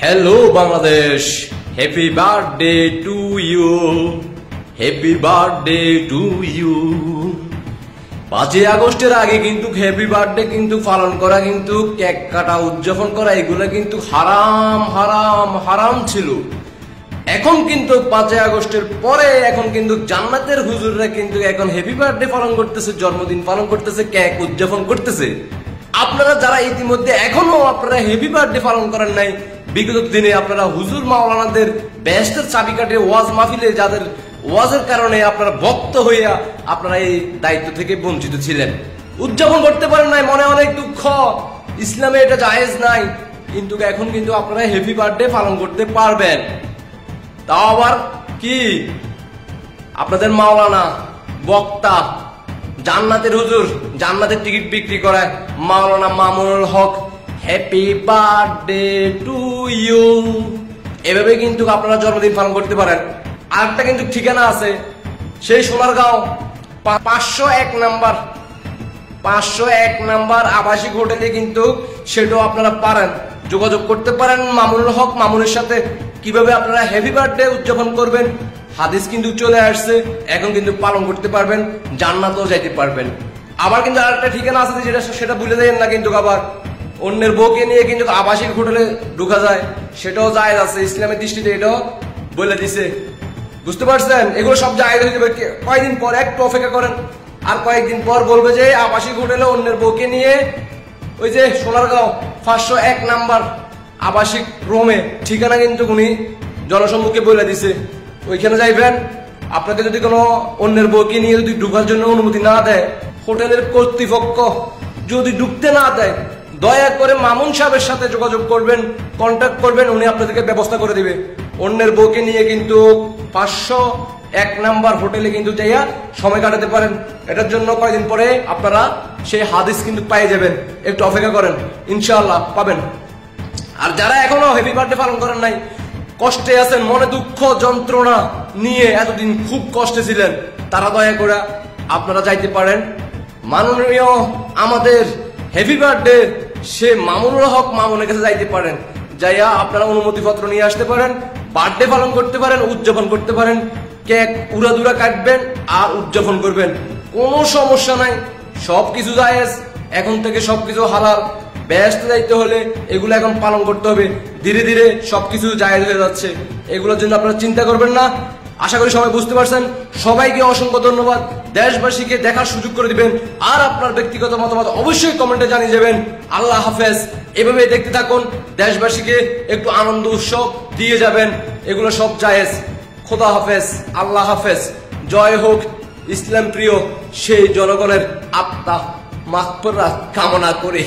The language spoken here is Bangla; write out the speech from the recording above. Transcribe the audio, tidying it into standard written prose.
Hello Bangladesh, happy birthday to you, happy birthday to you. 5ই আগস্টের আগে কিন্তু হ্যাপি বার্থডে কিন্তু পালন করা, কিন্তু কেক কাটা, উদযাপন করা, এগুলো কিন্তু হারাম হারাম হারাম ছিল। এখন কিন্তু 5ই আগস্টের পরে এখন কিন্তু জান্নাতের হুজুররা কিন্তু এখন হ্যাপি বার্থডে পালন করতেছে, জন্মদিন পালন করতেছে, কেক উদযাপন করতেছে। আপনারা যারা ইতিমধ্যে এখনো আপনারা হ্যাপি বার্থডে পালন করেন নাই, বিগত দিনে আপনারা হুজুর মাওলানাদের বেহেশতের চাবিকাঠি ওয়াজ মাহফিলে যাদের ওয়াজের কারণে আপনারা ভক্ত হইয়া আপনারা এই দায়িত্ব থেকে বঞ্চিত ছিলেন, উদযাপন করতে পারেন নাই, মনে অনেক দুঃখ, ইসলামে এটা জায়েজ নাই। কিন্তু এখন কিন্তু আপনারা হ্যাপি বার্থডে পালন করতে পারবেন। তাও আবার কি আপনাদের মাওলানা বক্তা জান্নাতের হুজুর জান্নাতের টিকিট বিক্রি করায় মাওলানা মামুনুল হক, হ্যাপি বার্থডে টু ইউ। এভাবে কিন্তু আপনারা জন্মদিন পালন করতে পারেন। আরেকটা কিন্তু ঠিকানা আছে, সেই সোনারগাঁও 501 নাম্বার 501 নাম্বার আবাসিক হোটেলে কিন্তু সেটাও আপনারা পারেন, যোগাযোগ করতে পারেন মামুনুল হক মামুনের সাথে। কিভাবে আপনারা হ্যাপি বার্থডে উদযাপন করবেন, হাদিস কিন্তু চলে আসছে, এখন কিন্তু পালন করতে পারবেন, জান্নাতেও যাইতে পারবেন। আবার কিন্তু আরেকটা ঠিকানা আছে, সেটা ভুলে যাবেন না কিন্তু। আবার অন্যের বউকে নিয়ে কিন্তু আবাসিক হোটেলে ঢুকা যায়, সেটাও জায়েজ আছে, ইসলামের দৃষ্টিতে এটাও বলে দিছে। বুঝতে পারছেন? এগুলো সব জায়েজ হয়ে যাবে। কয়েকদিন পর একটু অপেক্ষা করেন, আর কয়েকদিন পর বলবে যে আবাসিক হোটেলে অন্যের বউকে নিয়ে ওই যে সোনারগাঁও 501 নাম্বার আবাসিক রুমে, ঠিকানা কিন্তু উনি জনসম্মুখে বলে দিছে, ওইখানে যাইবেন। আপনাকে যদি কোনো অন্যের বউকে নিয়ে যদি ঢুকার জন্য অনুমতি না দেয়, হোটেলের কর্তৃপক্ষ যদি ঢুকতে না দেয়, দয়া করে মামুন সাহেবের সাথে যোগাযোগ করবেন, কন্ট্যাক্ট করবেন, উনি আপনাদেরকে ব্যবস্থা করে দিবে। অন্যের বউকে নিয়ে কিন্তু 501 নাম্বার হোটেলে কিন্তু যাইয়া সময় কাটাতে পারেন। এটার জন্য কয়েকদিন পরে আপনারা সেই হাদিস কিন্তু পেয়ে যাবেন, একটু অপেক্ষা করেন, ইনশাআল্লাহ পাবেন। আর যারা এখনো হ্যাপি বার্থডে পালন করেন নাই, কষ্টে আছেন, মনে দুঃখ যন্ত্রণা নিয়ে এতদিন খুব কষ্টে ছিলেন, তারা দয়া করে আপনারা যাইতে পারেন মাননীয় আমাদের হ্যাপি বার্থডে সে মামুনুল হক মামুনের কাছে যাইতে পারেন। যাইয়া আপনারা অনুমতিপত্র নিয়ে আসতে পারেন, বার্থডে পালন করতে পারেন, উদযাপন করতে পারেন, কেক উড়াদুরা কাটবেন আর উদযাপন করবেন, কোনো সমস্যা নাই, সবকিছু জায়েজ। এখন থেকে সবকিছু হালাল। ব্যস্ত যাইতে হলে এগুলো এখন পালন করতে হবে, ধীরে ধীরে সবকিছু জায়েজ হয়ে যাচ্ছে, এগুলোর জন্য আপনারা চিন্তা করবেন না। আশা করি সবাই বুঝতে পারছেন। সবাইকে অসংখ্য ধন্যবাদ। দেশবাসীকে দেখার সুযোগ করে দিবেন, আর আপনার ব্যক্তিগত মতামত অবশ্যই কমেন্টে জানিয়ে যাবেন। আল্লাহ হাফেজ। এভাবে দেখতে থাকুন, দেশবাসীকে একটু আনন্দ উৎসব দিয়ে যাবেন, এগুলো সব জায়েজ। খোদা হাফেজ, আল্লাহ হাফেজ। জয় হোক ইসলাম প্রিয় সেই জনগণের আত্মা মাগফিরাত কামনা করে।